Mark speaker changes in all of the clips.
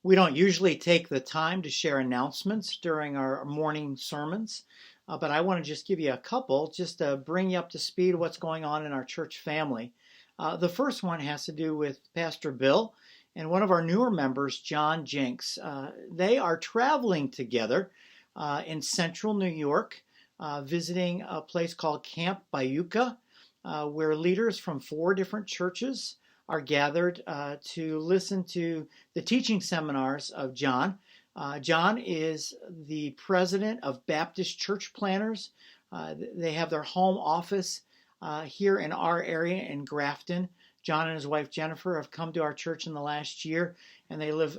Speaker 1: We don't usually take the time to share announcements during our morning sermons, but I want to just give you a couple just to bring you up to speed what's going on in our church family. The first one has to do with Pastor Bill and one of our newer members, John Jenks. They are traveling together in central New York, visiting a place called Camp Bayuca, where leaders from 4 different churches are gathered to listen to the teaching seminars of John. John is the president of Baptist Church Planners. They have their home office here in our area in Grafton. John and his wife Jennifer have come to our church in the last year, and they live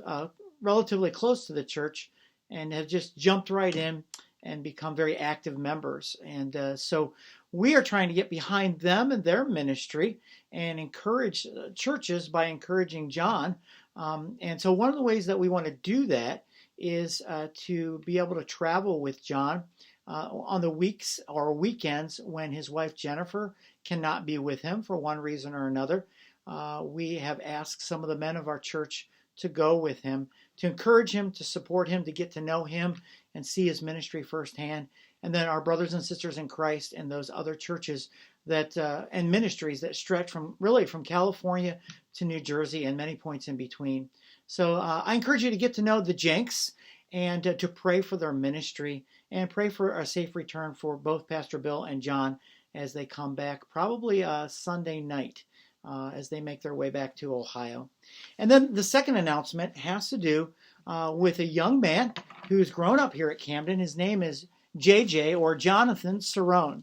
Speaker 1: relatively close to the church and have just jumped right in and become very active members. And so we are trying to get behind them and their ministry and encourage churches by encouraging John. And so one of the ways that we want to do that is to be able to travel with John on the weeks or weekends when his wife Jennifer cannot be with him for one reason or another. We have asked some of the men of our church to go with him, to encourage him, to support him, to get to know him and see his ministry firsthand. And then our brothers and sisters in Christ and those other churches that and ministries that stretch from California to New Jersey and many points in between. So I encourage you to get to know the Jenks and to pray for their ministry and pray for a safe return for both Pastor Bill and John as they come back, probably Sunday night, as they make their way back to Ohio. And then the second announcement has to do with a young man who's grown up here at Camden. His name is JJ, or Jonathan Cerrone.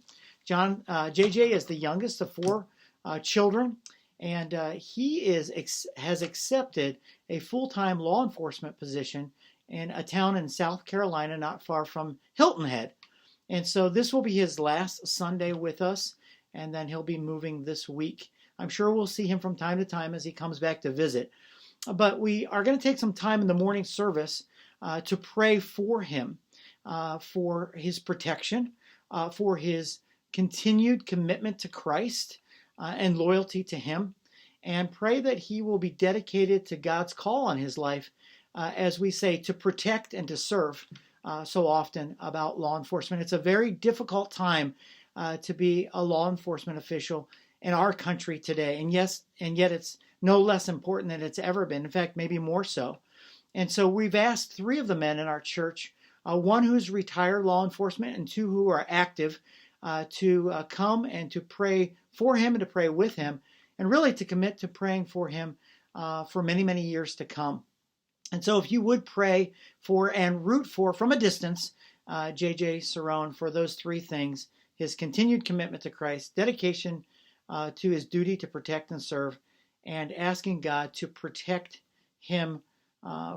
Speaker 1: JJ is the youngest of 4 children, and he has accepted a full-time law enforcement position in a town in South Carolina not far from Hilton Head. And so this will be his last Sunday with us, and then he'll be moving this week. I'm sure we'll see him from time to time as he comes back to visit. But we are going to take some time in the morning service to pray for him, for his protection, for his continued commitment to Christ and loyalty to him, and pray that he will be dedicated to God's call on his life, as we say, to protect and to serve so often about law enforcement. It's a very difficult time to be a law enforcement official in our country today, and yet it's no less important than it's ever been. In fact, maybe more so. And so we've asked 3 of the men in our church, one who's retired law enforcement and 2 who are active, to come and to pray for him and to pray with him, and really to commit to praying for him for many, many years to come. And so if you would pray for and root for, from a distance, JJ Cerrone for those 3 things: his continued commitment to Christ, dedication to his duty to protect and serve, and asking God to protect him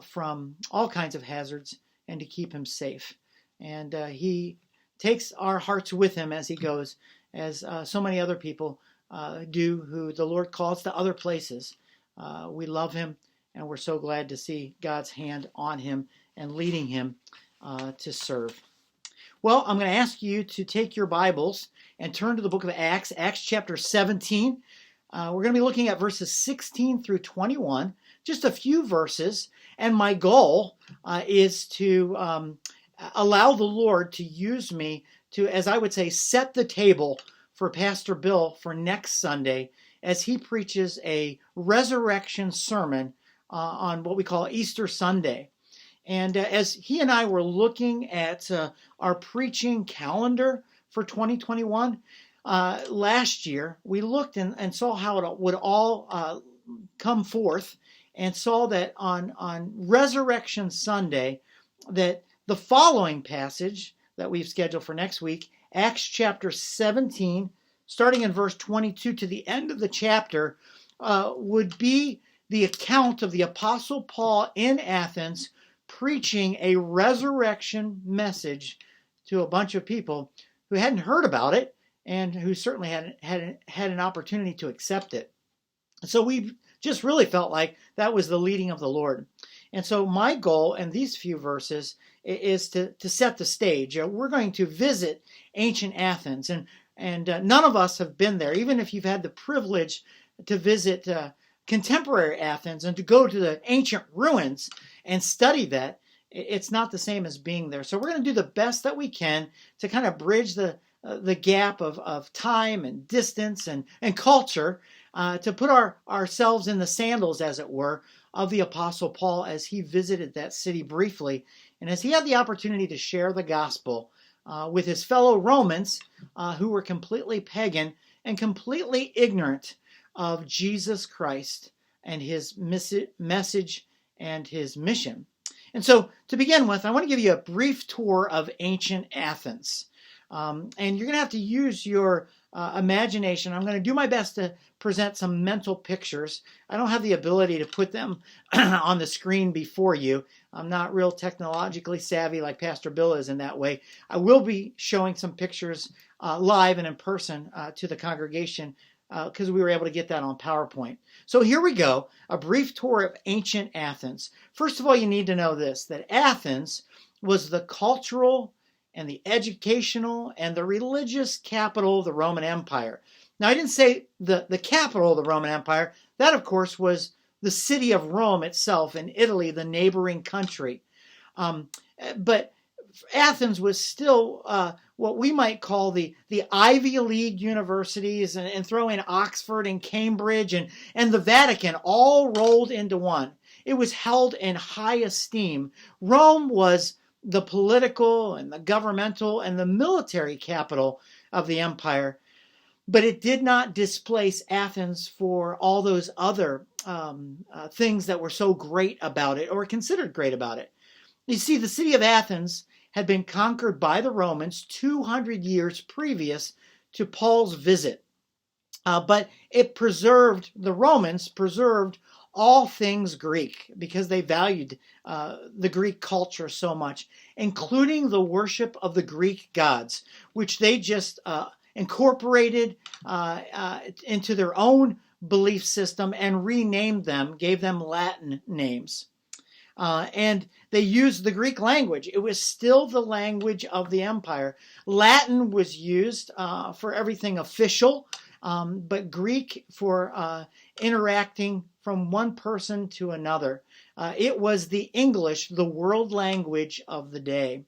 Speaker 1: from all kinds of hazards and to keep him safe. And he takes our hearts with him as he goes, as so many other people do who the Lord calls to other places. We love him, and we're so glad to see God's hand on him and leading him to serve. Well, I'm going to ask you to take your Bibles and turn to the book of Acts, Acts chapter 17. We're going to be looking at verses 16 through 21, just a few verses, and my goal is to allow the Lord to use me to, as I would say, set the table for Pastor Bill for next Sunday as he preaches a resurrection sermon on what we call Easter Sunday. And as he and I were looking at our preaching calendar for 2021, last year, we looked and saw how it would all come forth, and saw that on Resurrection Sunday, that the following passage that we've scheduled for next week, Acts chapter 17, starting in verse 22 to the end of the chapter, would be the account of the Apostle Paul in Athens preaching a resurrection message to a bunch of people who hadn't heard about it and who certainly hadn't had an opportunity to accept it. So we just really felt like that was the leading of the Lord. And so my goal in these few verses is to set the stage. We're going to visit ancient Athens, and none of us have been there. Even if you've had the privilege to visit contemporary Athens and to go to the ancient ruins and study that, it's not the same as being there. So we're going to do the best that we can to kind of bridge the gap of time and distance and culture, to put ourselves in the sandals, as it were, of the Apostle Paul as he visited that city briefly, and as he had the opportunity to share the gospel with his fellow Romans who were completely pagan and completely ignorant of Jesus Christ and his message and his mission. And so, to begin with, I want to give you a brief tour of ancient Athens. And you're going to have to use your imagination. I'm going to do my best to present some mental pictures. I don't have the ability to put them on the screen before you. I'm not real technologically savvy like Pastor Bill is in that way. I will be showing some pictures live and in person to the congregation because we were able to get that on PowerPoint. So here we go, a brief tour of ancient Athens. First of all, you need to know this, that Athens was the cultural and the educational and the religious capital of the Roman Empire. Now, I didn't say the capital of the Roman Empire. That, of course, was the city of Rome itself in Italy, the neighboring country. But Athens was still what we might call the Ivy League universities, and throw in Oxford and Cambridge and the Vatican all rolled into one. It was held in high esteem. Rome was the political and the governmental and the military capital of the empire, but it did not displace Athens for all those other things that were so great about it or considered great about it. You see, the city of Athens had been conquered by the Romans 200 years previous to Paul's visit. But the Romans preserved all things Greek because they valued the Greek culture so much, including the worship of the Greek gods, which they just incorporated into their own belief system and renamed them, gave them Latin names. And they used the Greek language. It was still the language of the empire. Latin was used for everything official, but Greek for interacting from one person to another. It was the English, the world language of the day.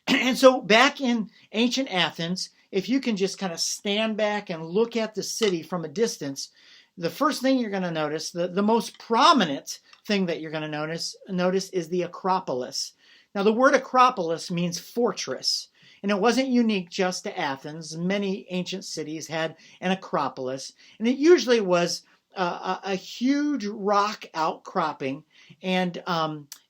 Speaker 1: And so back in ancient Athens, if you can just kind of stand back and look at the city from a distance, the first thing you're going to notice, the most prominent thing that you're going to notice is the Acropolis. Now, the word Acropolis means fortress, and it wasn't unique just to Athens. Many ancient cities had an Acropolis, and it usually was a huge rock outcropping, and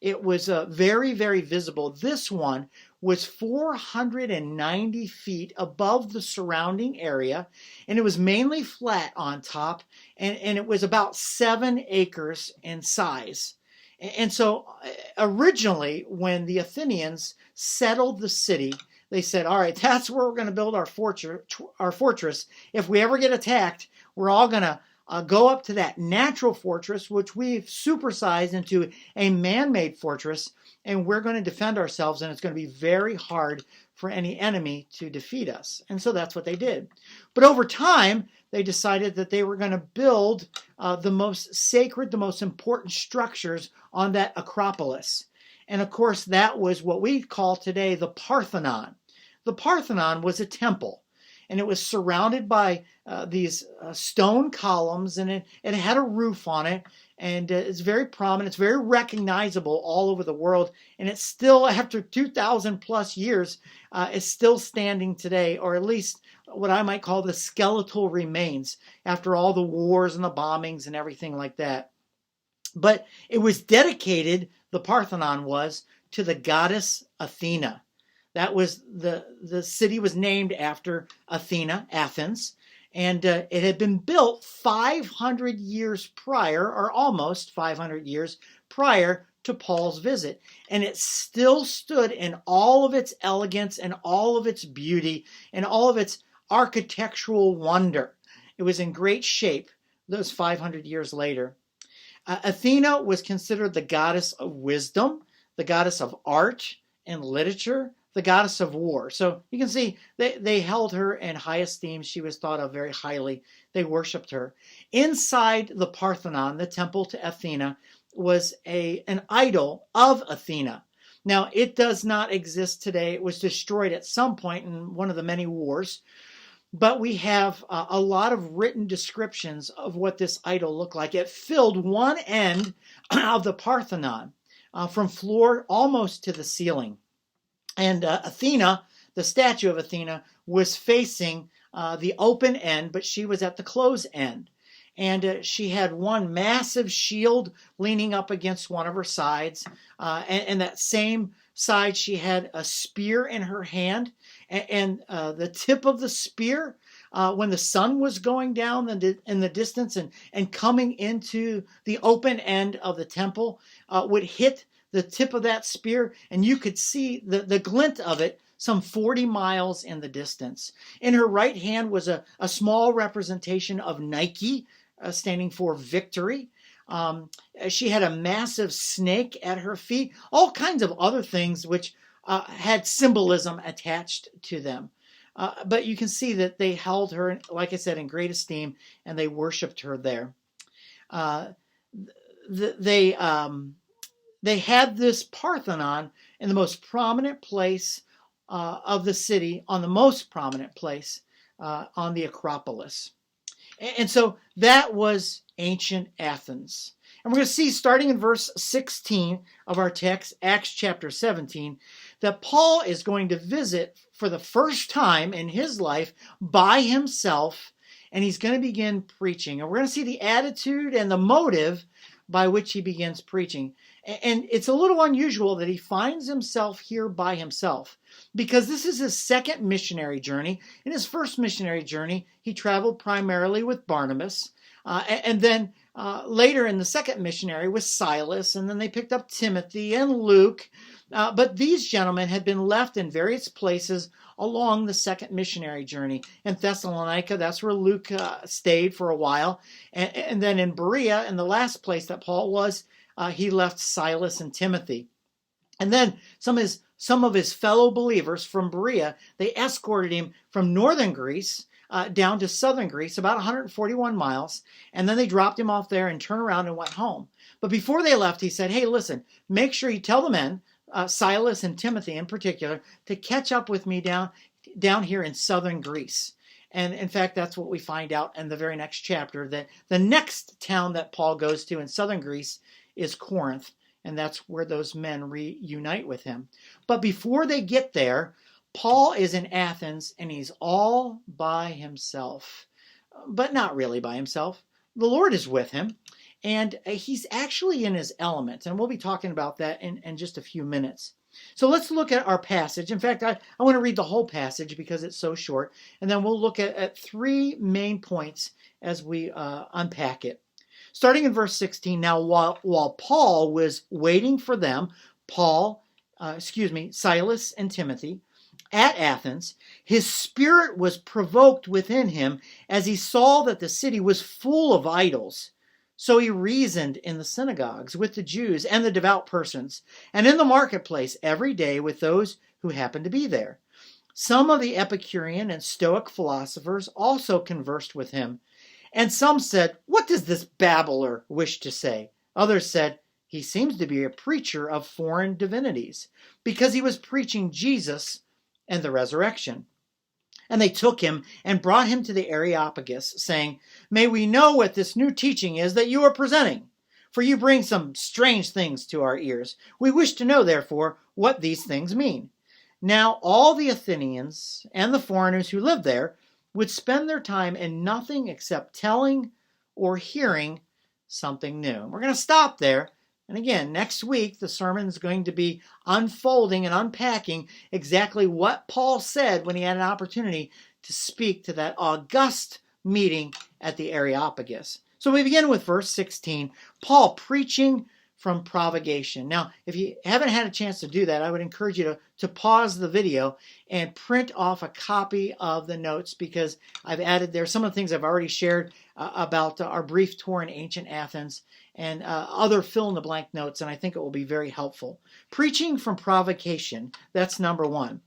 Speaker 1: it was very, very visible. This one was 490 feet above the surrounding area, and it was mainly flat on top, and it was about 7 acres in size. And so originally, when the Athenians settled the city, they said, all right, that's where we're going to build our fortress. If we ever get attacked, we're all going to go up to that natural fortress, which we've supersized into a man-made fortress, and we're going to defend ourselves, and it's going to be very hard for any enemy to defeat us. And so that's what they did. But over time, they decided that they were going to build the most sacred, the most important structures on that Acropolis. And of course, that was what we call today the Parthenon. The Parthenon was a temple, and it was surrounded by these stone columns, and it had a roof on it, and it's very prominent. It's very recognizable all over the world, and it's still, after 2,000 plus years, is still standing today, or at least what I might call the skeletal remains after all the wars and the bombings and everything like that. But it was dedicated, the Parthenon was, to the goddess Athena. That was the city was named after Athena, Athens, and it had been built 500 years prior, or almost 500 years prior to Paul's visit. And it still stood in all of its elegance and all of its beauty and all of its architectural wonder. It was in great shape those 500 years later. Athena was considered the goddess of wisdom, the goddess of art and literature, the goddess of war. So you can see they held her in high esteem. She was thought of very highly. They worshipped her. Inside the Parthenon, the temple to Athena, was an idol of Athena. Now, it does not exist today. It was destroyed at some point in one of the many wars. But we have a lot of written descriptions of what this idol looked like. It filled one end of the Parthenon from floor almost to the ceiling. And Athena, the statue of Athena, was facing the open end, but she was at the closed end. And she had one massive shield leaning up against one of her sides. And that same side, she had a spear in her hand. And the tip of the spear, when the sun was going down in the distance and coming into the open end of the temple, would hit the tip of that spear, and you could see the glint of it some 40 miles in the distance. In her right hand was a small representation of Nike, standing for victory. She had a massive snake at her feet, all kinds of other things which had symbolism attached to them. But you can see that they held her, like I said, in great esteem, and they worshipped her there. They had this Parthenon in the most prominent place of the city, on the most prominent place on the Acropolis. And so that was ancient Athens. And we're going to see, starting in verse 16 of our text, Acts chapter 17, that Paul is going to visit for the first time in his life by himself, and he's going to begin preaching. And we're going to see the attitude and the motive by which he begins preaching. And it's a little unusual that he finds himself here by himself, because this is his second missionary journey. In his first missionary journey, he traveled primarily with Barnabas, and then later in the second missionary with Silas, and then they picked up Timothy and Luke. But these gentlemen had been left in various places along the second missionary journey. In Thessalonica, that's where Luke stayed for a while. And then in Berea, in the last place that Paul was, he left Silas and Timothy. And then some of his fellow believers from Berea, they escorted him from northern Greece down to southern Greece, about 141 miles. And then they dropped him off there and turned around and went home. But before they left, he said, hey, listen, make sure you tell the men, Silas and Timothy in particular, to catch up with me down here in southern Greece. And in fact, that's what we find out in the very next chapter, that the next town that Paul goes to in southern Greece is Corinth, and that's where those men reunite with him. But before they get there, Paul is in Athens, and he's all by himself. But not really by himself. The Lord is with him, and he's actually in his element, and we'll be talking about that in just a few minutes. So let's look at our passage. In fact, I want to read the whole passage because it's so short, and then we'll look at three main points as we unpack it. Starting in verse 16, now while Paul was waiting for them, Silas and Timothy, at Athens, his spirit was provoked within him as he saw that the city was full of idols. So he reasoned in the synagogues with the Jews and the devout persons, and in the marketplace every day with those who happened to be there. Some of the Epicurean and Stoic philosophers also conversed with him. And some said, what does this babbler wish to say? Others said, he seems to be a preacher of foreign divinities, because he was preaching Jesus and the resurrection. And they took him and brought him to the Areopagus, saying, may we know what this new teaching is that you are presenting? For you bring some strange things to our ears. We wish to know, therefore, what these things mean. Now all the Athenians and the foreigners who lived there would spend their time in nothing except telling or hearing something new. We're going to stop there. And again, next week, the sermon is going to be unfolding and unpacking exactly what Paul said when he had an opportunity to speak to that august meeting at the Areopagus. So we begin with verse 16, Paul preaching from Propagation. Now, if you haven't had a chance to do that, I would encourage you to pause the video and print off a copy of the notes, because I've added there some of the things I've already shared about our brief tour in ancient Athens. and other fill-in-the-blank notes, and I think it will be very helpful. Preaching from provocation, that's number one.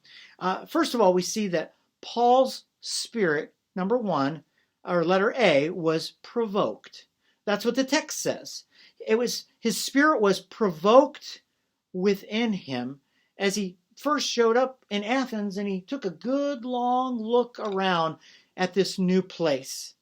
Speaker 1: First of all, we see that Paul's spirit, number one, or letter A, was provoked. That's what the text says. His spirit was provoked within him as he first showed up in Athens, and he took a good long look around at this new place.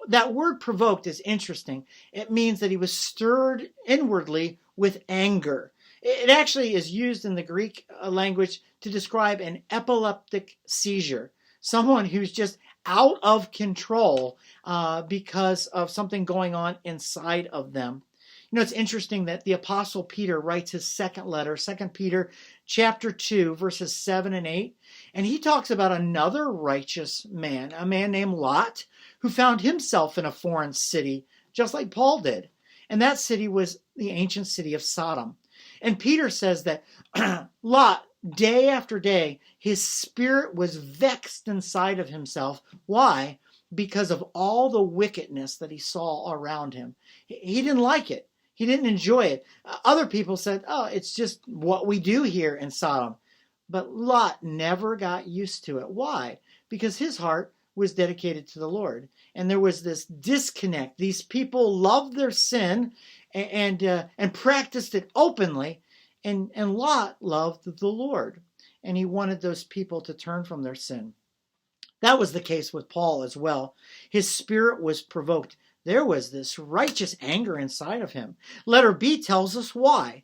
Speaker 1: That word provoked is interesting. It means that he was stirred inwardly with anger. It actually is used in the Greek language to describe an epileptic seizure, someone who's just out of control because of something going on inside of them. You know, it's interesting that the Apostle Peter writes his second letter, 2 Peter chapter 2, verses 7 and 8, and he talks about another righteous man, a man named Lot, who found himself in a foreign city, just like Paul did. And that city was the ancient city of Sodom. And Peter says that Lot, day after day, his spirit was vexed inside of himself. Why? Because of all the wickedness that he saw around him. He didn't like it. He didn't enjoy it. Other people said, oh, it's just what we do here in Sodom. But Lot never got used to it. Why? Because his heart was dedicated to the Lord. And there was this disconnect. These people loved their sin and practiced it openly. And Lot loved the Lord. And he wanted those people to turn from their sin. That was the case with Paul as well. His spirit was provoked. There was this righteous anger inside of him. Letter B tells us why.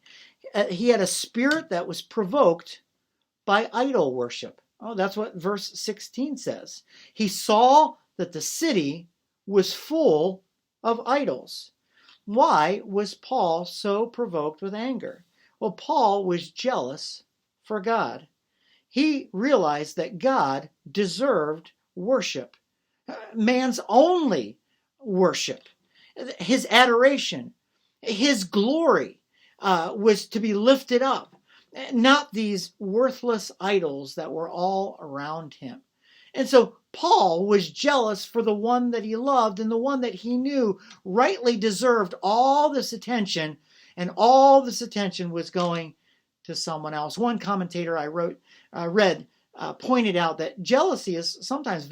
Speaker 1: He had a spirit that was provoked by idol worship. Oh, that's what verse 16 says. He saw that the city was full of idols. Why was Paul so provoked with anger? Well, Paul was jealous for God. He realized that God deserved worship, man's only worship, his adoration, his glory was to be lifted up, not these worthless idols that were all around him. And so Paul was jealous for the one that he loved and the one that he knew rightly deserved all this attention, and all this attention was going to someone else. One commentator I read pointed out that jealousy is sometimes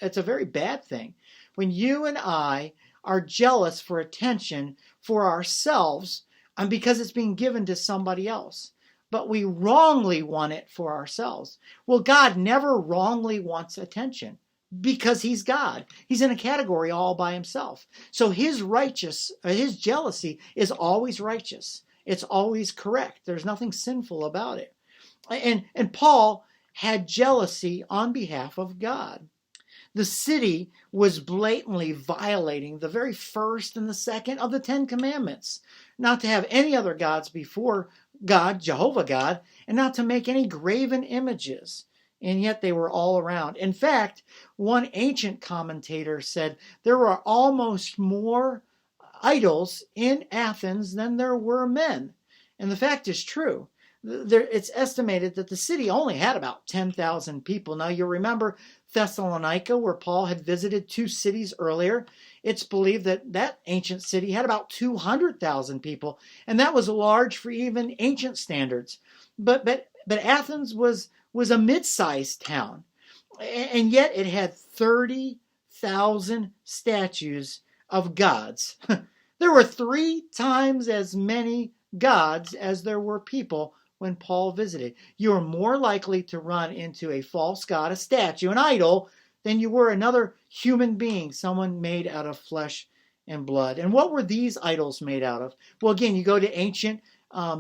Speaker 1: it's a very bad thing. When you and I are jealous for attention for ourselves, and because it's being given to somebody else, but we wrongly want it for ourselves. Well, God never wrongly wants attention because he's God. He's in a category all by himself. So his jealousy is always righteous. It's always correct. There's nothing sinful about it. And Paul had jealousy on behalf of God. The city was blatantly violating the very first and the second of the 10 Commandments, not to have any other gods before God, Jehovah God, and not to make any graven images. And yet they were all around. In fact, one ancient commentator said there were almost more idols in Athens than there were men. And the fact is true. It's estimated that the city only had about 10,000 people. Now, you remember Thessalonica, where Paul had visited 2 cities earlier. It's believed that that ancient city had about 200,000 people, and that was large for even ancient standards. But Athens was a mid-sized town, and yet it had 30,000 statues of gods. There were 3 times as many gods as there were people when Paul visited. You are more likely to run into a false god, a statue, an idol, than you were another human being, someone made out of flesh and blood. And what were these idols made out of? Well, again, you go to ancient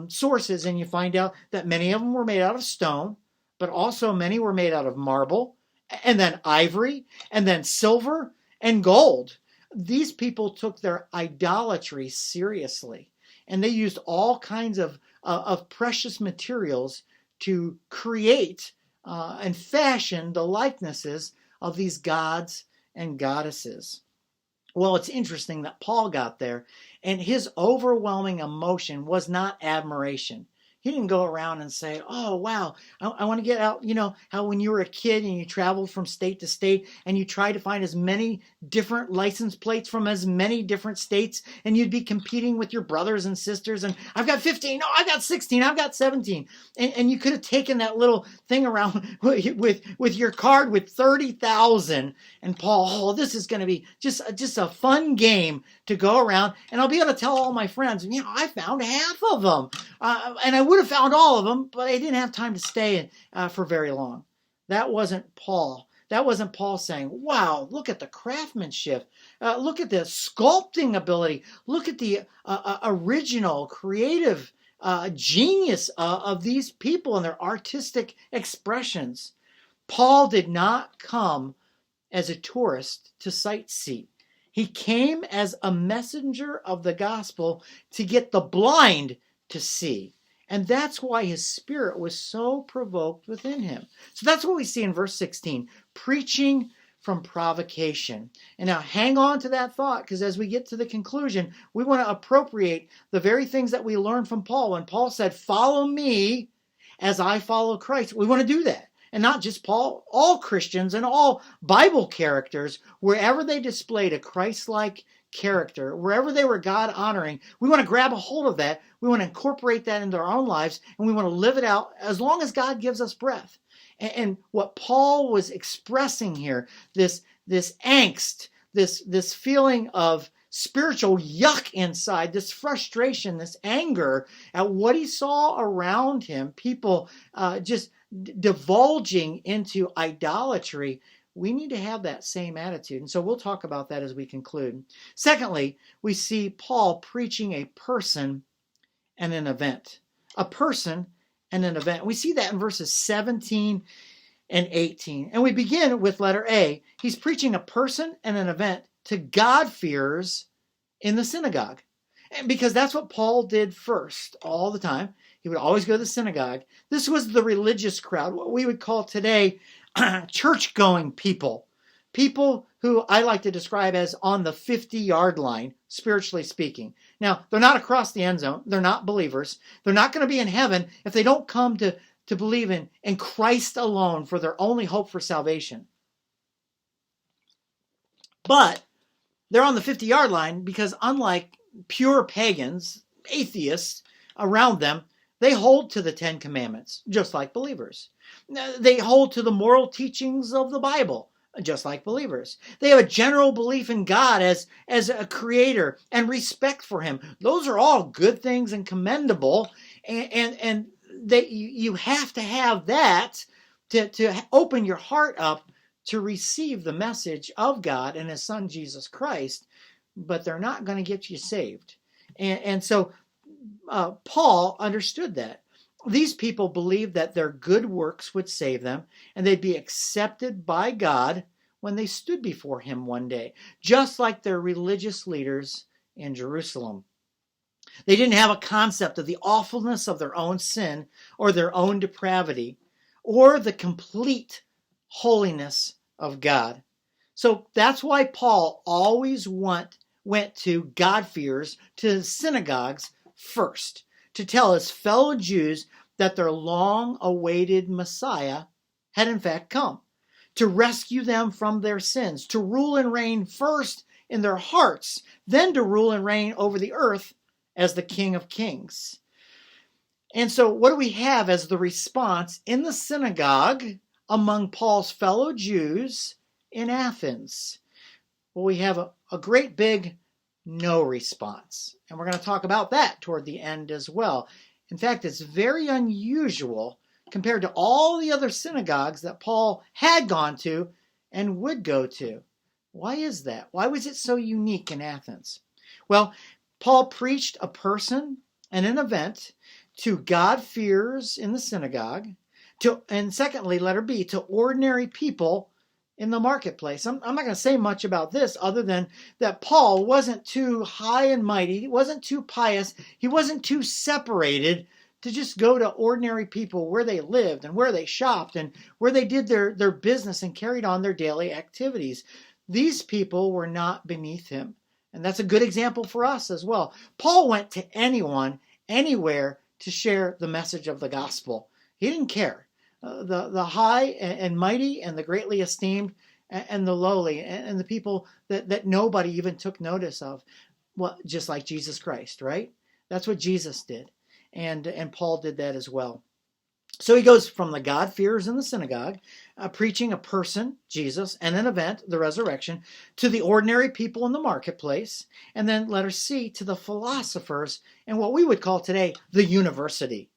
Speaker 1: sources and you find out that many of them were made out of stone, but also many were made out of marble, and then ivory, and then silver and gold. These people took their idolatry seriously, and they used all kinds of precious materials to create and fashion the likenesses of these gods and goddesses. Well, it's interesting that Paul got there, and his overwhelming emotion was not admiration. He didn't go around and say, oh, wow, I want to get out. You know, how when you were a kid and you traveled from state to state and you tried to find as many different license plates from as many different states, and you'd be competing with your brothers and sisters. And I've got 15. No, I've got 16. I've got 17. And you could have taken that little thing around with your card with 30,000. And Paul, oh, this is going to be just a fun game to go around. And I'll be able to tell all my friends, you know, I found half of them. And I would have found all of them, but I didn't have time to stay for very long. That wasn't Paul. That wasn't Paul saying, wow, look at the craftsmanship. Look at the sculpting ability. Look at the original, creative genius of these people and their artistic expressions. Paul did not come as a tourist to sightsee. He came as a messenger of the gospel to get the blind to see. And that's why his spirit was so provoked within him. So that's what we see in verse 16, preaching from provocation. And now hang on to that thought, because as we get to the conclusion, we want to appropriate the very things that we learned from Paul. When Paul said, follow me as I follow Christ, we want to do that. And not just Paul, all Christians and all Bible characters, wherever they displayed a Christ-like character, wherever they were God-honoring, we want to grab a hold of that. We want to incorporate that into our own lives, and we want to live it out as long as God gives us breath. And what Paul was expressing here, this angst, this feeling of spiritual yuck inside, this frustration, this anger at what he saw around him, people just divulging into idolatry, we need to have that same attitude. And so we'll talk about that as we conclude. Secondly, we see Paul preaching a person and an event. A person and an event. We see that in verses 17 and 18. And we begin with letter A. He's preaching a person and an event to God-fearers in the synagogue. And because that's what Paul did first all the time. He would always go to the synagogue. This was the religious crowd, what we would call today church-going people. People who I like to describe as on the 50-yard line, spiritually speaking. Now, they're not across the end zone. They're not believers. They're not going to be in heaven if they don't come to believe in Christ alone for their only hope for salvation. But they're on the 50-yard line because unlike pure pagans, atheists around them, they hold to the Ten Commandments, just like believers. They hold to the moral teachings of the Bible, just like believers. They have a general belief in God as a creator and respect for him. Those are all good things and commendable, and you have to have that to open your heart up to receive the message of God and his son Jesus Christ, but they're not going to get you saved. And so Paul understood that. These people believed that their good works would save them, and they'd be accepted by God when they stood before him one day, just like their religious leaders in Jerusalem. They didn't have a concept of the awfulness of their own sin or their own depravity or the complete holiness of God. So that's why Paul always went to God-fearers, to synagogues first, to tell his fellow Jews that their long-awaited Messiah had in fact come, to rescue them from their sins, to rule and reign first in their hearts, then to rule and reign over the earth as the King of Kings. And so what do we have as the response in the synagogue among Paul's fellow Jews in Athens? Well, we have a great big no response. And we're going to talk about that toward the end as well. In fact, it's very unusual compared to all the other synagogues that Paul had gone to and would go to. Why is that? Why was it so unique in Athens? Well, Paul preached a person and an event to God-fearers in the synagogue, and secondly, letter B, to ordinary people in the marketplace. I'm not going to say much about this other than that Paul wasn't too high and mighty. He wasn't too pious. He wasn't too separated to just go to ordinary people where they lived and where they shopped and where they did their business and carried on their daily activities. These people were not beneath him. And that's a good example for us as well. Paul went to anyone, anywhere, to share the message of the gospel. He didn't care. The high and mighty and the greatly esteemed and the lowly and the people that nobody even took notice of. Well, just like Jesus Christ, right? That's what Jesus did. And Paul did that as well. So he goes from the God-fearers in the synagogue, preaching a person, Jesus, and an event, the resurrection, to the ordinary people in the marketplace, and then letter C, to the philosophers and what we would call today the university.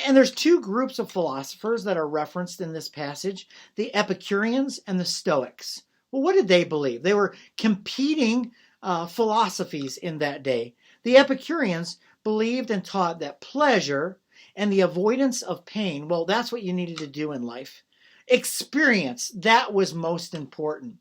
Speaker 1: And there's two groups of philosophers that are referenced in this passage, the Epicureans and the Stoics. Well, what did they believe? They were competing philosophies in that day. The Epicureans believed and taught that pleasure and the avoidance of pain, well, that's what you needed to do in life. Experience, that was most important.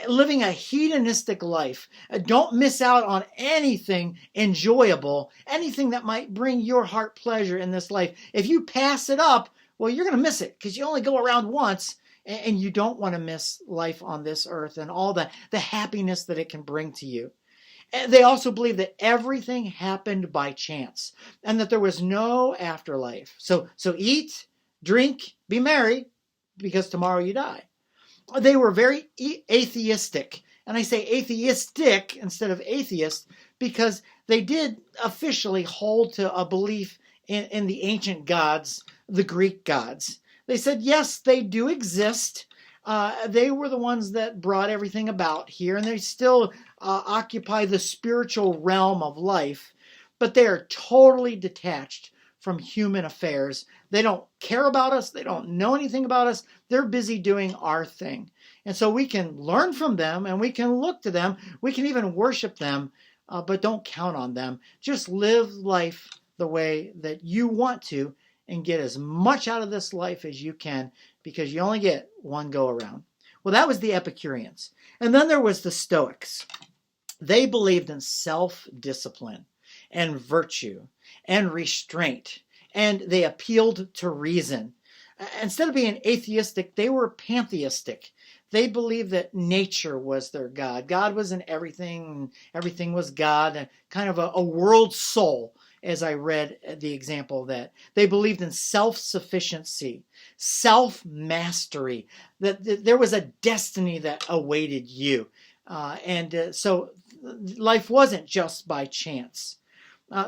Speaker 1: Living a hedonistic life. Don't miss out on anything enjoyable, anything that might bring your heart pleasure in this life. If you pass it up, well, you're going to miss it because you only go around once, and you don't want to miss life on this earth and all the happiness that it can bring to you. They also believed that everything happened by chance and that there was no afterlife. So eat, drink, be merry, because tomorrow you die. They were very atheistic. And I say atheistic instead of atheist because they did officially hold to a belief in the ancient gods, the Greek gods. They said, yes, they do exist. They were the ones that brought everything about here, and they still occupy the spiritual realm of life, but they are totally detached from human affairs. They don't care about us. They don't know anything about us. They're busy doing our thing. And so we can learn from them, and we can look to them. We can even worship them, but don't count on them. Just live life the way that you want to and get as much out of this life as you can, because you only get one go around. Well, that was the Epicureans. And then there was the Stoics. They believed in self-discipline and virtue and restraint, and they appealed to reason. Instead of being atheistic, they were pantheistic. They believed that nature was their God. God was in everything. Everything was God, and kind of a world soul, as I read the example of that. They believed in self-sufficiency, self-mastery, that there was a destiny that awaited you. So life wasn't just by chance.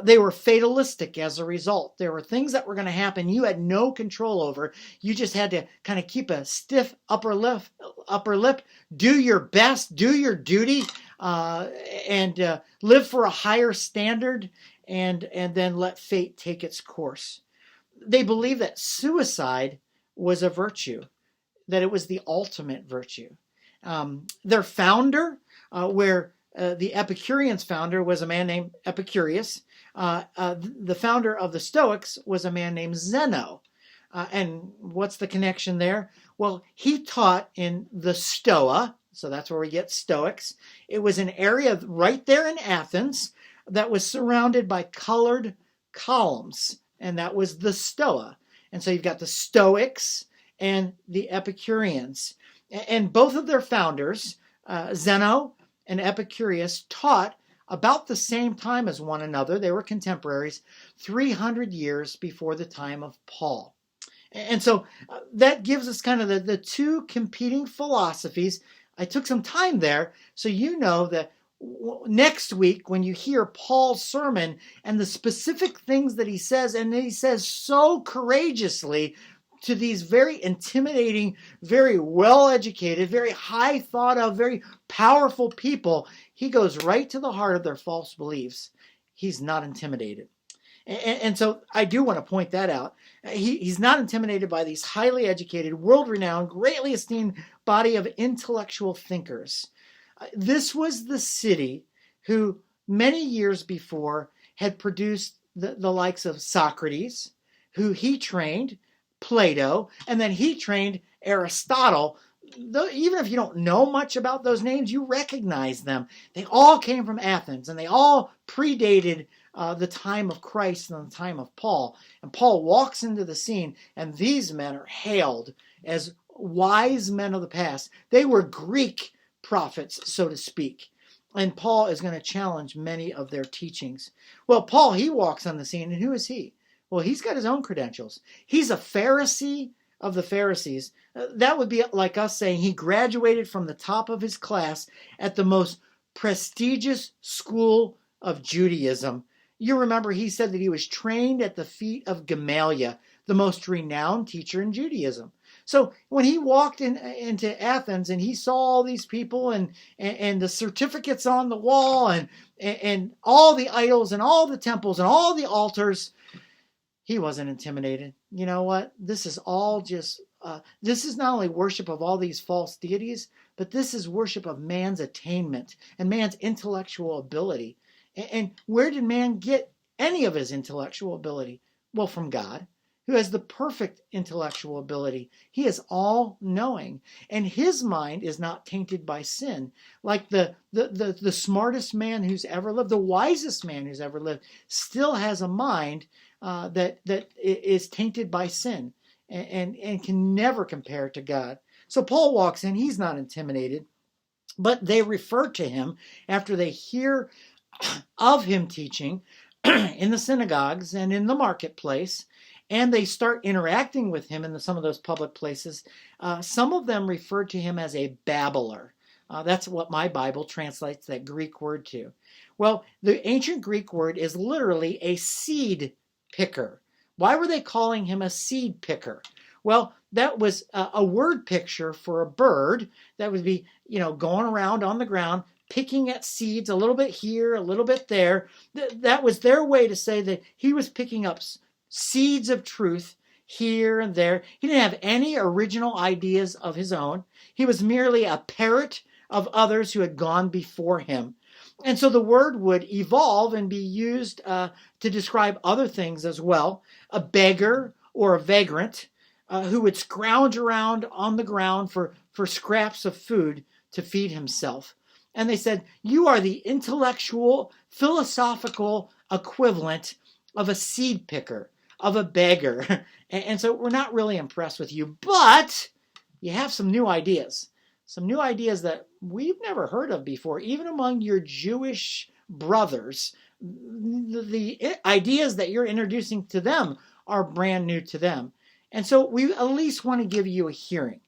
Speaker 1: They were fatalistic as a result. There were things that were going to happen you had no control over. You just had to kind of keep a stiff upper lip, do your best, do your duty, and live for a higher standard, and then let fate take its course. They believed that suicide was a virtue, that it was the ultimate virtue. Their founder, the Epicureans' founder was a man named Epicurus. The founder of the Stoics was a man named Zeno. And what's the connection there? Well, he taught in the Stoa, so that's where we get Stoics. It was an area right there in Athens that was surrounded by colored columns, and that was the Stoa. And so you've got the Stoics and the Epicureans. And both of their founders, Zeno and Epicurus, taught about the same time as one another. They were contemporaries, 300 years before the time of Paul. And so that gives us kind of the two competing philosophies. I took some time there so you know that next week when you hear Paul's sermon and the specific things that he says, and he says so courageously to these very intimidating, very well-educated, very high thought of, very powerful people, he goes right to the heart of their false beliefs. He's not intimidated. And so I do want to point that out. He's not intimidated by these highly educated, world-renowned, greatly esteemed body of intellectual thinkers. This was the city who many years before had produced the likes of Socrates, who he trained, Plato, and then he trained Aristotle. Even if you don't know much about those names, you recognize them. They all came from Athens, and they all predated the time of Christ and the time of Paul. And Paul walks into the scene, and these men are hailed as wise men of the past. They were Greek prophets, so to speak. And Paul is going to challenge many of their teachings. Well, Paul, he walks on the scene, and who is he? Well, he's got his own credentials. He's a Pharisee of the Pharisees. That would be like us saying he graduated from the top of his class at the most prestigious school of Judaism. You remember he said that he was trained at the feet of Gamaliel, the most renowned teacher in Judaism. So when he walked into Athens and he saw all these people and the certificates on the wall and all the idols and all the temples and all the altars, he wasn't intimidated. You know what? This is all just, this is not only worship of all these false deities, but this is worship of man's attainment and man's intellectual ability. And where did man get any of his intellectual ability? Well, from God, who has the perfect intellectual ability. He is all-knowing, and his mind is not tainted by sin. Like the smartest man who's ever lived, the wisest man who's ever lived, still has a mind that is tainted by sin and can never compare to God. So Paul walks in, he's not intimidated, but they refer to him after they hear of him teaching in the synagogues and in the marketplace, and they start interacting with him in some of those public places. Some of them refer to him as a babbler. That's what my Bible translates that Greek word to. Well, the ancient Greek word is literally a seed picker. Why were they calling him a seed picker? Well, that was a word picture for a bird that would be, going around on the ground, picking at seeds a little bit here, a little bit there. That was their way to say that he was picking up seeds of truth here and there. He didn't have any original ideas of his own. He was merely a parrot of others who had gone before him. And so the word would evolve and be used to describe other things as well. A beggar or a vagrant who would scrounge around on the ground for scraps of food to feed himself. And they said, you are the intellectual, philosophical equivalent of a seed picker, of a beggar. And so we're not really impressed with you, but you have some new ideas. Some new ideas that we've never heard of before, even among your Jewish brothers. The ideas that you're introducing to them are brand new to them. And so we at least want to give you a hearing,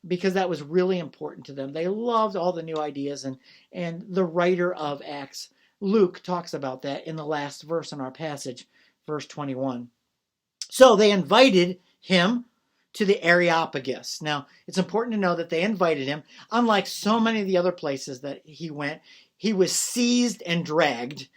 Speaker 1: because that was really important to them. They loved all the new ideas, and the writer of Acts, Luke, talks about that in the last verse in our passage, verse 21. So they invited him to the Areopagus. Now, it's important to know that they invited him. Unlike so many of the other places that he went, he was seized and dragged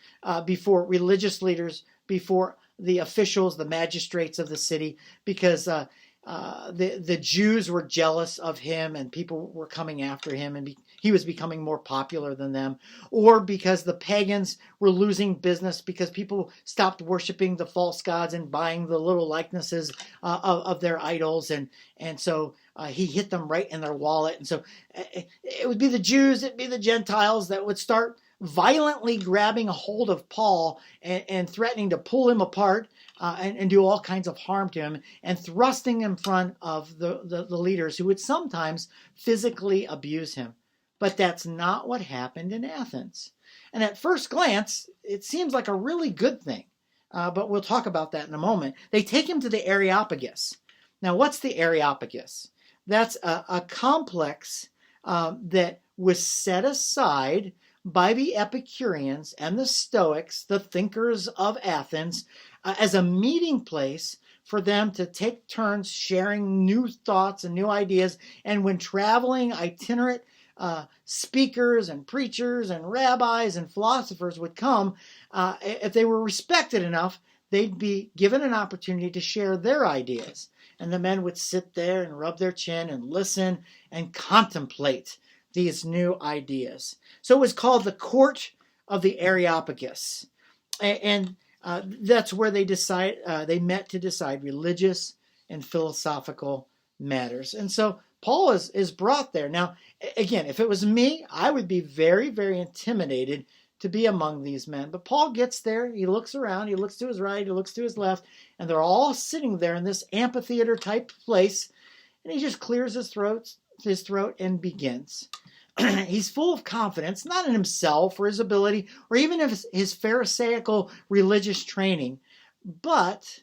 Speaker 1: before religious leaders, before the officials, the magistrates of the city, because the Jews were jealous of him and people were coming after him, and he was becoming more popular than them, or because the pagans were losing business because people stopped worshiping the false gods and buying the little likenesses of their idols, and so he hit them right in their wallet. And so it would be the Jews, it'd be the Gentiles that would start violently grabbing a hold of Paul and threatening to pull him apart and do all kinds of harm to him, and thrusting in front of the leaders who would sometimes physically abuse him. But that's not what happened in Athens. And at first glance, it seems like a really good thing. But we'll talk about that in a moment. They take him to the Areopagus. Now, what's the Areopagus? That's a complex that was set aside by the Epicureans and the Stoics, the thinkers of Athens, as a meeting place for them to take turns sharing new thoughts and new ideas. And when traveling itinerant speakers and preachers and rabbis and philosophers would come, if they were respected enough, they'd be given an opportunity to share their ideas. And the men would sit there and rub their chin and listen and contemplate these new ideas. So it was called the Court of the Areopagus. And that's where they met to decide religious and philosophical matters. And so Paul is brought there. Now, again, if it was me, I would be very, very intimidated to be among these men. But Paul gets there, he looks around, he looks to his right, he looks to his left, and they're all sitting there in this amphitheater type place, and he just clears his throat and begins. He's full of confidence, not in himself or his ability or even his Pharisaical religious training, but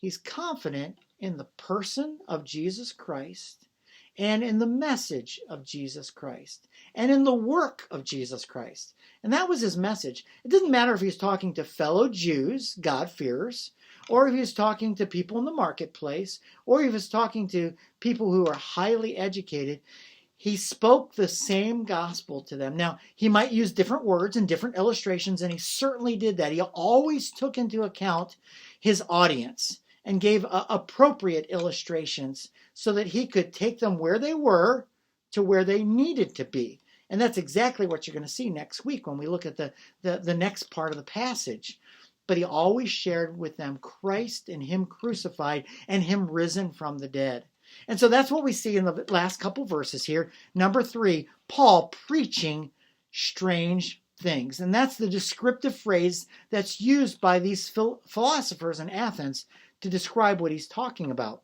Speaker 1: He's confident in the person of Jesus Christ and in the message of Jesus Christ and in the work of Jesus Christ. And that was his message. It didn't matter if he was talking to fellow Jews, God-fearers, or if he was talking to people in the marketplace, or if he was talking to people who are highly educated. He spoke the same gospel to them. Now, he might use different words and different illustrations, and he certainly did that. He always took into account his audience and gave appropriate illustrations so that he could take them where they were to where they needed to be. And that's exactly what you're going to see next week when we look at the next part of the passage. But he always shared with them Christ and him crucified and him risen from the dead. And so that's what we see in the last couple verses here. Number 3, Paul preaching strange things. And that's the descriptive phrase that's used by these philosophers in Athens to describe what he's talking about.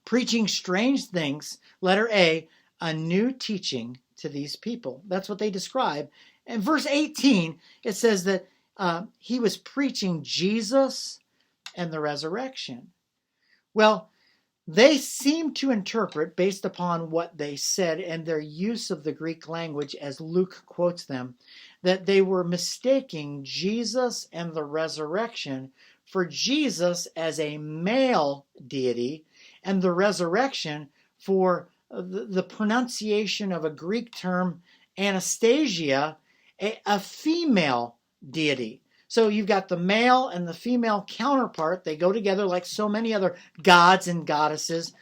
Speaker 1: Preaching strange things, letter A new teaching to these people. That's what they describe. In verse 18, it says that he was preaching Jesus and the resurrection. Well, they seem to interpret, based upon what they said and their use of the Greek language as Luke quotes them, that they were mistaking Jesus and the resurrection for Jesus as a male deity and the resurrection for the pronunciation of a Greek term, Anastasia, a female deity. So you've got the male and the female counterpart. They go together like so many other gods and goddesses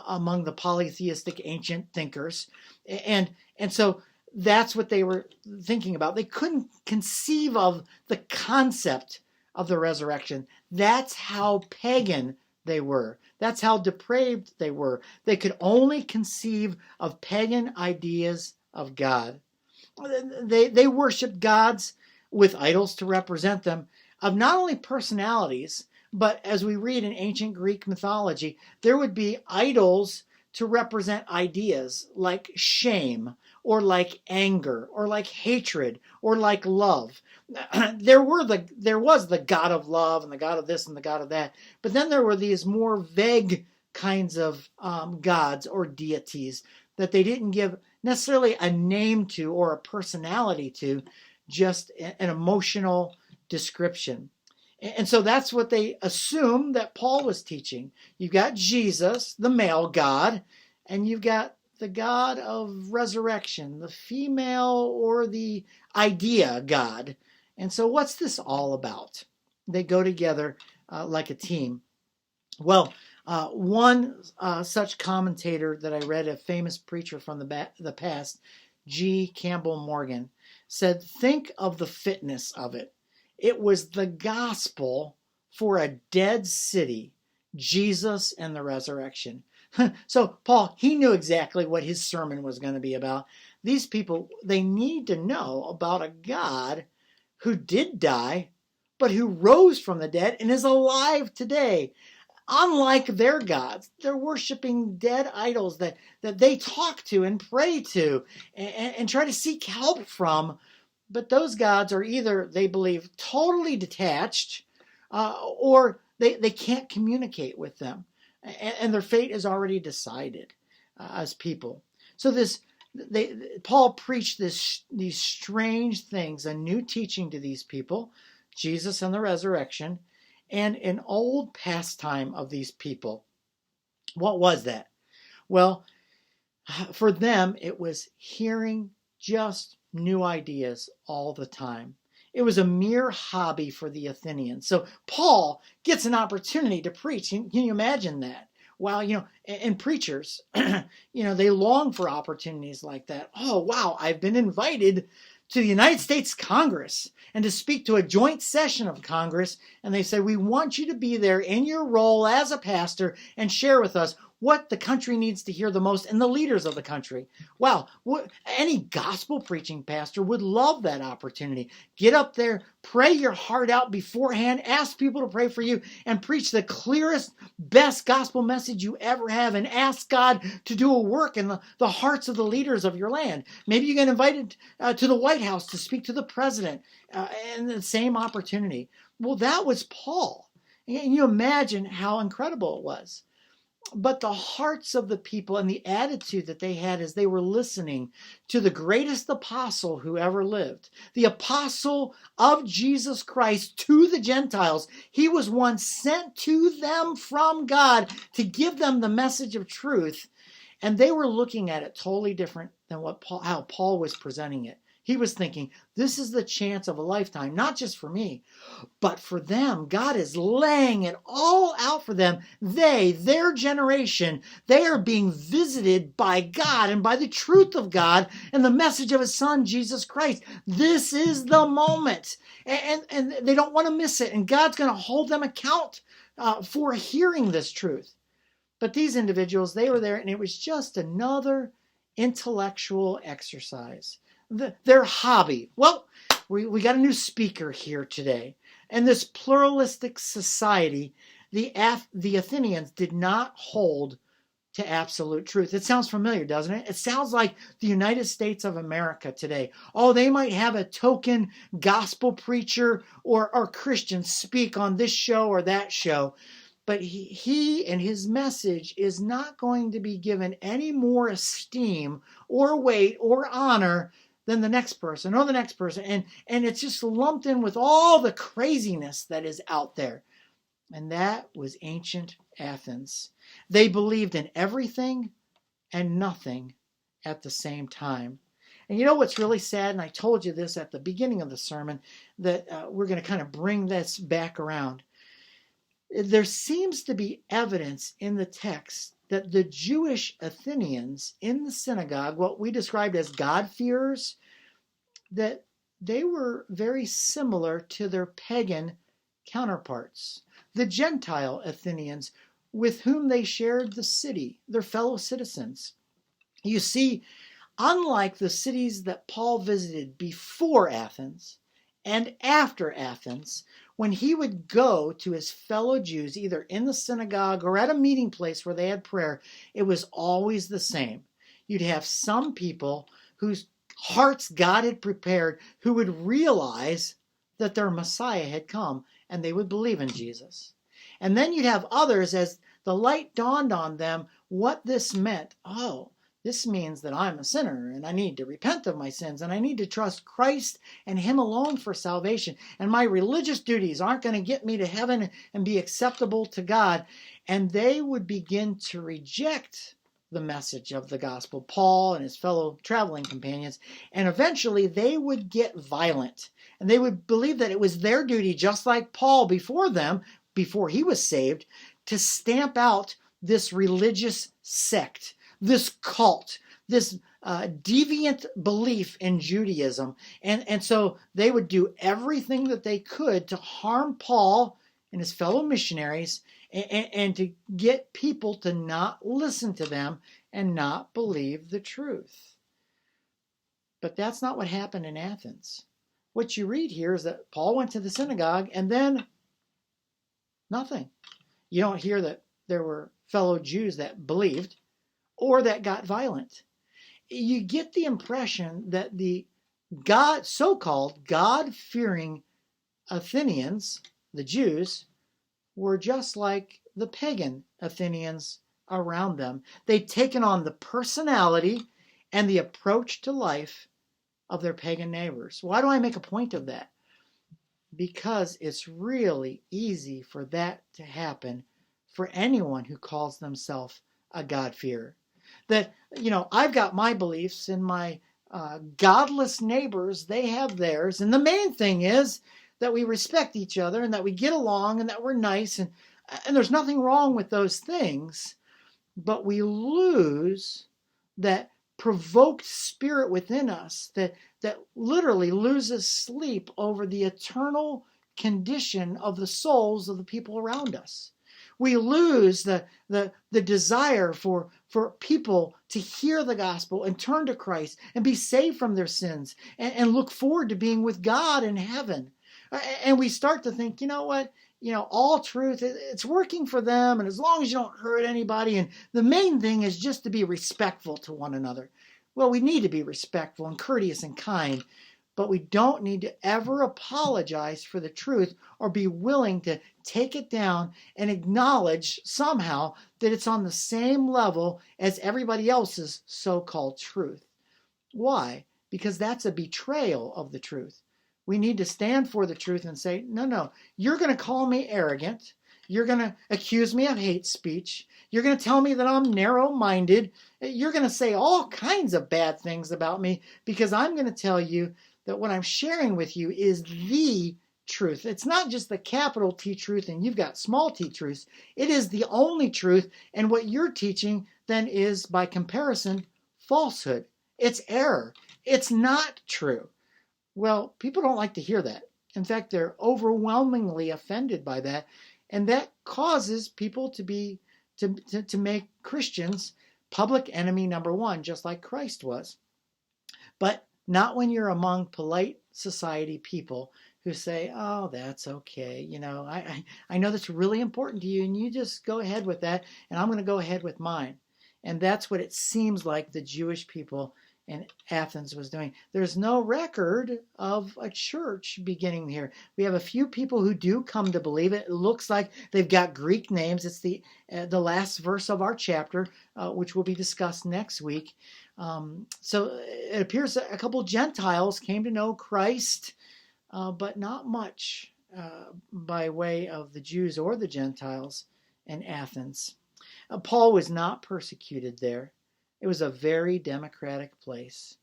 Speaker 1: among the polytheistic ancient thinkers. And so that's what they were thinking about. They couldn't conceive of the concept of the resurrection. That's how pagan they were. That's how depraved they were. They could only conceive of pagan ideas of God. They worshiped gods with idols to represent them, of not only personalities, but as we read in ancient Greek mythology, there would be idols to represent ideas like shame, or like anger, or like hatred, or like love. There was the god of love, and the god of this, and the god of that, but then there were these more vague kinds of gods or deities that they didn't give necessarily a name to or a personality to, just an emotional description. And so that's what they assume that Paul was teaching. You've got Jesus, the male God, and you've got the God of resurrection, the female or the idea God. And so what's this all about? They go together like a team. Well, one such commentator that I read, a famous preacher from the past, G. Campbell Morgan, said, think of the fitness of it. It was the gospel for a dead city, Jesus and the resurrection. So Paul, he knew exactly what his sermon was going to be about. These people, they need to know about a God who did die, but who rose from the dead and is alive today. Unlike their gods, they're worshiping dead idols that they talk to and pray to and try to seek help from. But those gods are either, they believe, totally detached, or they can't communicate with them. And their fate is already decided as people. So Paul preached these strange things, a new teaching to these people, Jesus and the resurrection, and an old pastime of these people. What was that? Well, for them, it was hearing just new ideas all the time. It was a mere hobby for the Athenians. So Paul gets an opportunity to preach. Can you imagine that? Well, and preachers, they long for opportunities like that. Oh, wow, I've been invited to the United States Congress and to speak to a joint session of Congress. And they say, we want you to be there in your role as a pastor and share with us what the country needs to hear the most and the leaders of the country. Wow, any gospel preaching pastor would love that opportunity. Get up there, pray your heart out beforehand, ask people to pray for you, and preach the clearest, best gospel message you ever have, and ask God to do a work in the hearts of the leaders of your land. Maybe you get invited to the White House to speak to the president, and the same opportunity. Well, that was Paul. And you imagine how incredible it was. But the hearts of the people and the attitude that they had as they were listening to the greatest apostle who ever lived, the apostle of Jesus Christ to the Gentiles, he was one sent to them from God to give them the message of truth. And they were looking at it totally different than how Paul was presenting it. He was thinking, this is the chance of a lifetime, not just for me, but for them. God is laying it all out for them. Their generation, they are being visited by God and by the truth of God and the message of his son, Jesus Christ. This is the moment. And they don't want to miss it. And God's going to hold them account for hearing this truth. But these individuals, they were there, and it was just another intellectual exercise. Their hobby. Well, we got a new speaker here today. And this pluralistic society, the Athenians did not hold to absolute truth. It sounds familiar, doesn't it? It sounds like the United States of America today. Oh, they might have a token gospel preacher or Christian speak on this show or that show. But he and his message is not going to be given any more esteem or weight or honor than the next person or the next person. And it's just lumped in with all the craziness that is out there. And that was ancient Athens. They believed in everything and nothing at the same time. And you know what's really sad, and I told you this at the beginning of the sermon, that we're going to kind of bring this back around. There seems to be evidence in the text that the Jewish Athenians in the synagogue, what we described as God-fearers, that they were very similar to their pagan counterparts, the Gentile Athenians, with whom they shared the city, their fellow citizens. You see, unlike the cities that Paul visited before Athens and after Athens, when he would go to his fellow Jews, either in the synagogue or at a meeting place where they had prayer, it was always the same. You'd have some people whose hearts God had prepared who would realize that their Messiah had come and they would believe in Jesus. And then you'd have others, as the light dawned on them what this meant. Oh, this means that I'm a sinner and I need to repent of my sins and I need to trust Christ and him alone for salvation. And my religious duties aren't going to get me to heaven and be acceptable to God. And they would begin to reject the message of the gospel, Paul and his fellow traveling companions, and eventually they would get violent. And they would believe that it was their duty, just like Paul before them, before he was saved, to stamp out this religious sect, this cult, this deviant belief in Judaism. And so they would do everything that they could to harm Paul and his fellow missionaries and to get people to not listen to them and not believe the truth. But that's not what happened in Athens. What you read here is that Paul went to the synagogue and then nothing. You don't hear that there were fellow Jews that believed or that got violent. You get the impression that the so-called God-fearing Athenians, the Jews, were just like the pagan Athenians around them. They'd taken on the personality and the approach to life of their pagan neighbors. Why do I make a point of that? Because it's really easy for that to happen for anyone who calls themselves a God-fearer. That, I've got my beliefs and my godless neighbors, they have theirs. And the main thing is that we respect each other and that we get along and that we're nice. And there's nothing wrong with those things. But we lose that provoked spirit within us that literally loses sleep over the eternal condition of the souls of the people around us. We lose the desire for people to hear the gospel and turn to Christ and be saved from their sins and look forward to being with God in heaven. And we start to think, you know what? All truth, it's working for them. And as long as you don't hurt anybody, and the main thing is just to be respectful to one another. Well, we need to be respectful and courteous and kind. but we don't need to ever apologize for the truth or be willing to take it down and acknowledge somehow that it's on the same level as everybody else's so-called truth. Why? Because that's a betrayal of the truth. We need to stand for the truth and say, no, you're going to call me arrogant. You're going to accuse me of hate speech. You're going to tell me that I'm narrow-minded. You're going to say all kinds of bad things about me because I'm going to tell you that what I'm sharing with you is the truth. It's not just the capital T truth and you've got small t truths. It is the only truth, and what you're teaching then is, by comparison, falsehood. It's error. It's not true. Well, people don't like to hear that. In fact, they're overwhelmingly offended by that, and that causes people to make Christians public enemy number one, just like Christ was. But not when you're among polite society people who say, oh, that's okay. I know that's really important to you, and you just go ahead with that, and I'm going to go ahead with mine. And that's what it seems like the Jewish people in Athens was doing. There's no record of a church beginning here. We have a few people who do come to believe it. It looks like they've got Greek names. It's the last verse of our chapter, which will be discussed next week. So it appears that a couple Gentiles came to know Christ, but not much by way of the Jews or the Gentiles in Athens. Paul was not persecuted there. It was a very democratic place,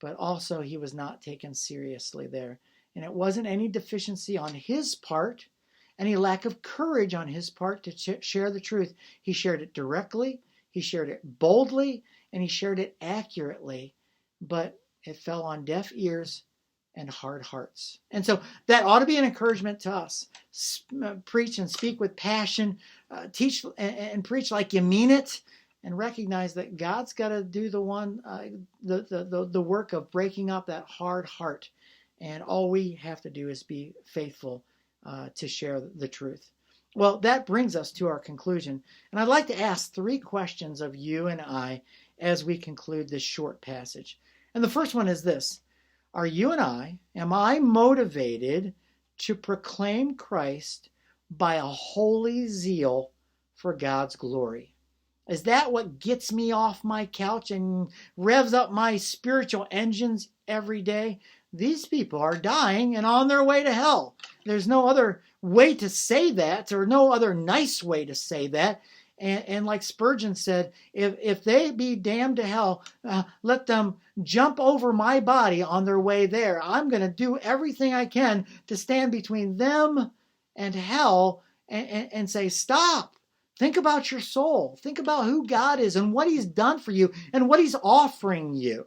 Speaker 1: but also he was not taken seriously there. And it wasn't any deficiency on his part, any lack of courage on his part to share the truth. He shared it directly, he shared it boldly, and he shared it accurately, but it fell on deaf ears and hard hearts. And so that ought to be an encouragement to us. Preach and speak with passion, teach and preach like you mean it, and recognize that God's got to do the work of breaking up that hard heart. And all we have to do is be faithful to share the truth. Well, that brings us to our conclusion. And I'd like to ask 3 questions of you and I as we conclude this short passage. And the first one is this: am I motivated to proclaim Christ by a holy zeal for God's glory? Is that what gets me off my couch and revs up my spiritual engines every day? These people are dying and on their way to hell. There's no other way to say that, or no other nice way to say that. And like Spurgeon said, if they be damned to hell, let them jump over my body on their way there. I'm going to do everything I can to stand between them and hell and say, stop. Think about your soul. Think about who God is and what he's done for you and what he's offering you.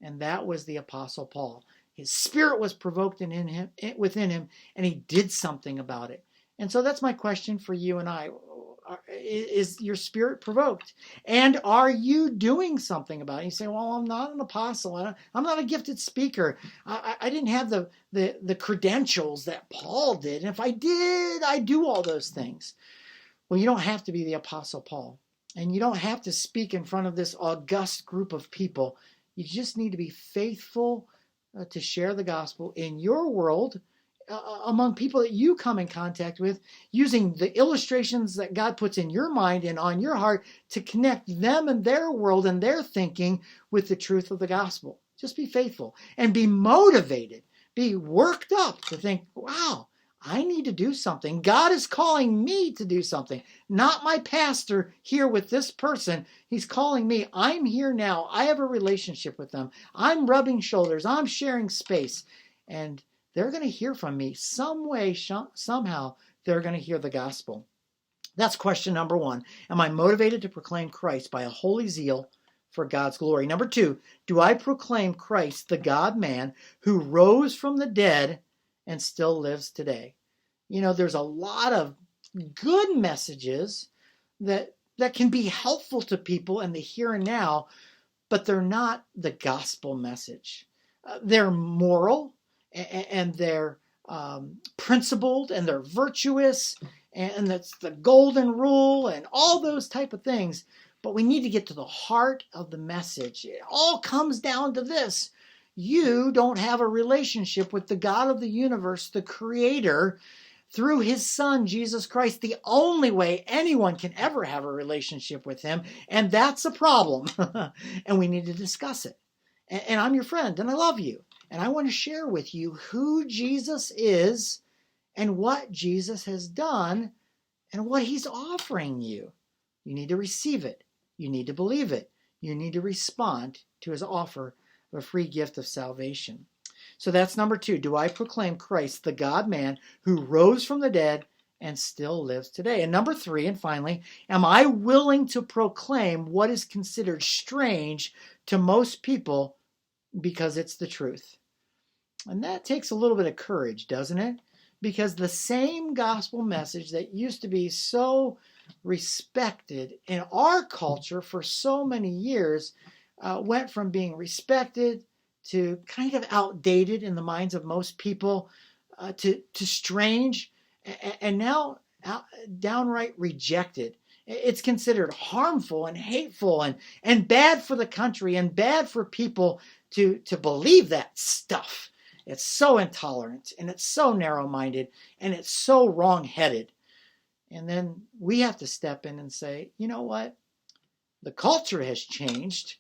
Speaker 1: And that was the Apostle Paul. His spirit was provoked within him, and he did something about it. And so that's my question for you and I. Is your spirit provoked? And are you doing something about it? You say, well, I'm not an apostle. I'm not a gifted speaker. I didn't have the credentials that Paul did. And if I did, I do all those things. Well, you don't have to be the Apostle Paul, and you don't have to speak in front of this august group of people. You just need to be faithful to share the gospel in your world, among people that you come in contact with, using the illustrations that God puts in your mind and on your heart to connect them and their world and their thinking with the truth of the gospel. Just be faithful and be motivated, be worked up to think, wow, I need to do something. God is calling me to do something. Not my pastor here with this person. He's calling me. I'm here now. I have a relationship with them. I'm rubbing shoulders. I'm sharing space. And they're going to hear from me some way, somehow. They're going to hear the gospel. That's question number 1. Am I motivated to proclaim Christ by a holy zeal for God's glory? Number 2, do I proclaim Christ, the God-man, who rose from the dead and still lives today? There's a lot of good messages that can be helpful to people in the here and now, but they're not the gospel message. They're moral, and they're principled, and they're virtuous, and that's the golden rule, and all those type of things. But we need to get to the heart of the message. It all comes down to this. you don't have a relationship with the God of the universe, the Creator, through his Son, Jesus Christ, the only way anyone can ever have a relationship with him. And that's a problem. And we need to discuss it. And I'm your friend, and I love you. And I want to share with you who Jesus is and what Jesus has done and what he's offering you. You need to receive it. You need to believe it. You need to respond to his offer of a free gift of salvation. So that's number 2. Do I proclaim Christ, the God-man, who rose from the dead and still lives today? And number 3, and finally, am I willing to proclaim what is considered strange to most people because it's the truth? And that takes a little bit of courage, doesn't it? Because the same gospel message that used to be so respected in our culture for so many years went from being respected to kind of outdated in the minds of most people, to strange, and now downright rejected. It's considered harmful and hateful and bad for the country and bad for people to believe that stuff. It's so intolerant and it's so narrow-minded and it's so wrong-headed. And then we have to step in and say, you know what? The culture has changed,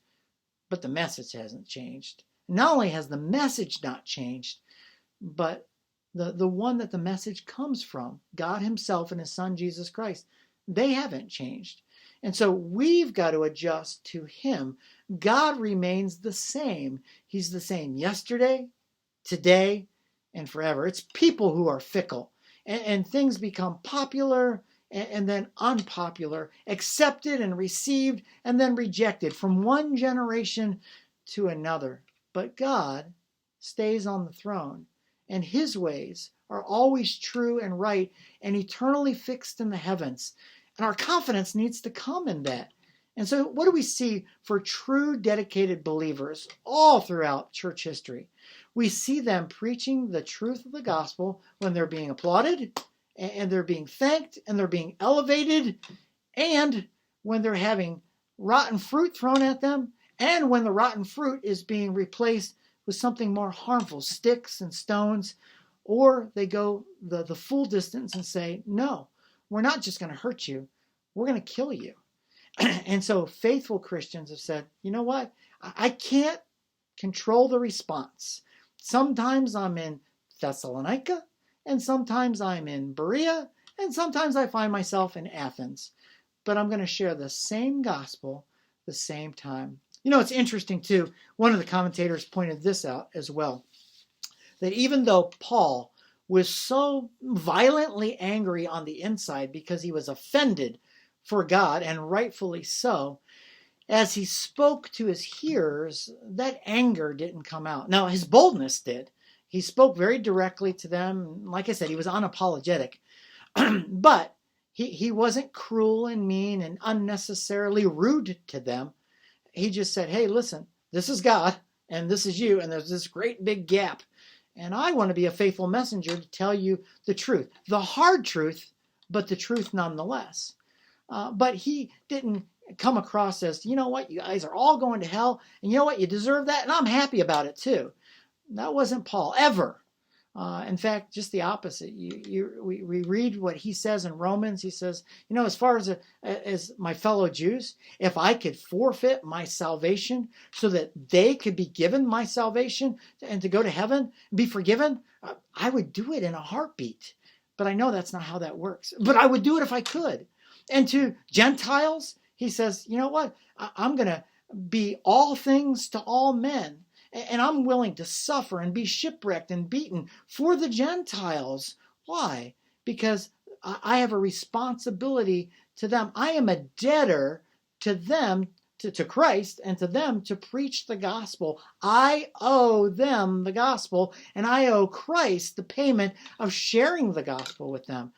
Speaker 1: but the message hasn't changed. Not only has the message not changed, but the one that the message comes from, God himself and his Son, Jesus Christ, they haven't changed. And so we've got to adjust to him. God remains the same. He's the same yesterday, today, and forever. It's people who are fickle, and things become popular and then unpopular, accepted and received, and then rejected from one generation to another. But God stays on the throne, and his ways are always true and right and eternally fixed in the heavens. And our confidence needs to come in that. And so what do we see for true dedicated believers all throughout church history? We see them preaching the truth of the gospel when they're being applauded, and they're being thanked, and they're being elevated, and when they're having rotten fruit thrown at them, and when the rotten fruit is being replaced with something more harmful, sticks and stones, or they go the full distance and say, no, we're not just going to hurt you, we're going to kill you. And so faithful Christians have said, you know what? I can't control the response. Sometimes I'm in Thessalonica, and sometimes I'm in Berea, and sometimes I find myself in Athens. But I'm going to share the same gospel the same time. You know, it's interesting too. One of the commentators pointed this out as well, that even though Paul was so violently angry on the inside because he was offended for God, and rightfully so, as he spoke to his hearers, that anger didn't come out. Now, his boldness did. He spoke very directly to them. Like I said, he was unapologetic. But he wasn't cruel and mean and unnecessarily rude to them. He just said, hey, listen, this is God, and this is you, and there's this great big gap. And I want to be a faithful messenger to tell you the truth. The hard truth, but the truth nonetheless. But he didn't come across as, you know what, you guys are all going to hell, and you know what, you deserve that, and I'm happy about it too. That wasn't Paul, ever. In fact, just the opposite. We read what he says in Romans. He says, you know, as far as my fellow Jews, if I could forfeit my salvation so that they could be given my salvation and to go to heaven and be forgiven, I would do it in a heartbeat. But I know that's not how that works. But I would do it if I could. And to Gentiles, he says, you know what? I'm going to be all things to all men. And I'm willing to suffer and be shipwrecked and beaten for the Gentiles. Why? Because I have a responsibility to them. I am a debtor to them, to Christ, and to them to preach the gospel. I owe them the gospel, and I owe Christ the payment of sharing the gospel with them.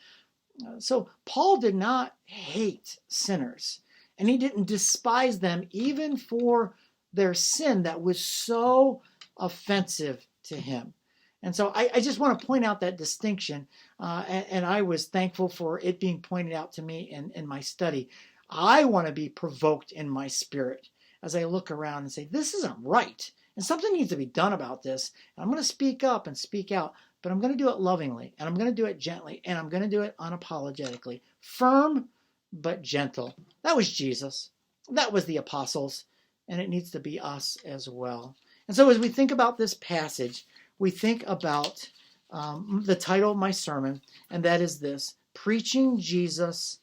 Speaker 1: So Paul did not hate sinners, and he didn't despise them even for their sin that was so offensive to him. And so I just want to point out that distinction, and I was thankful for it being pointed out to me in my study. I want to be provoked in my spirit as I look around and say, this isn't right. And something needs to be done about this. And I'm going to speak up and speak out, but I'm going to do it lovingly, and I'm going to do it gently, and I'm going to do it unapologetically. Firm, but gentle. That was Jesus. That was the apostles, and it needs to be us as well. And so as we think about this passage, we think about the title of my sermon, and that is this: Preaching Jesus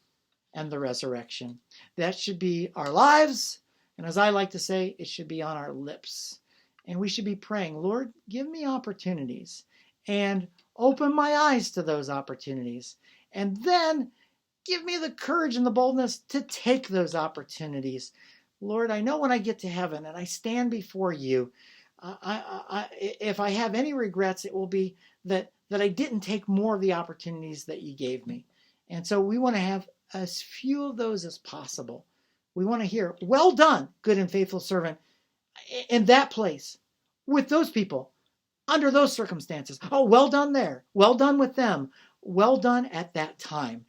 Speaker 1: and the Resurrection. That should be our lives, and as I like to say, it should be on our lips. And we should be praying, Lord, give me opportunities, and open my eyes to those opportunities, and then give me the courage and the boldness to take those opportunities. Lord, I know when I get to heaven and I stand before you, if I have any regrets, it will be that I didn't take more of the opportunities that you gave me. And so we want to have as few of those as possible. We want to hear, well done, good and faithful servant, in that place, with those people, under those circumstances. Oh, well done there. Well done with them. Well done at that time.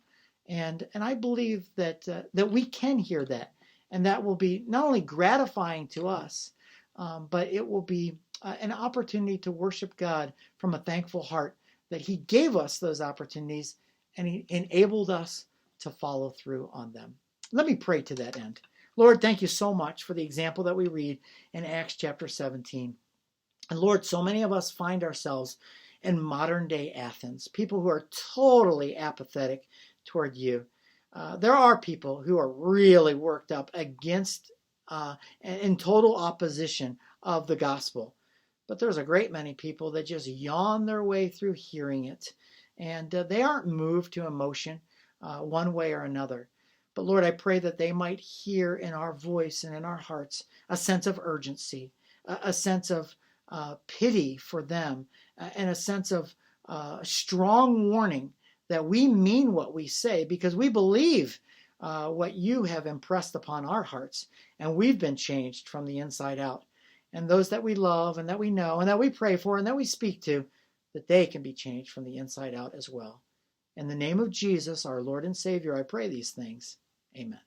Speaker 1: And I believe that we can hear that. And that will be not only gratifying to us, but it will be an opportunity to worship God from a thankful heart that he gave us those opportunities and he enabled us to follow through on them. Let me pray to that end. Lord, thank you so much for the example that we read in Acts chapter 17. And Lord, so many of us find ourselves in modern day Athens, people who are totally apathetic toward you. There are people who are really worked up against in total opposition of the gospel. But there's a great many people that just yawn their way through hearing it. And they aren't moved to emotion one way or another. But Lord, I pray that they might hear in our voice and in our hearts a sense of urgency, a sense of pity for them, and a sense of strong warning that we mean what we say because we believe what you have impressed upon our hearts, and we've been changed from the inside out. And those that we love and that we know and that we pray for and that we speak to, that they can be changed from the inside out as well. In the name of Jesus, our Lord and Savior, I pray these things. Amen.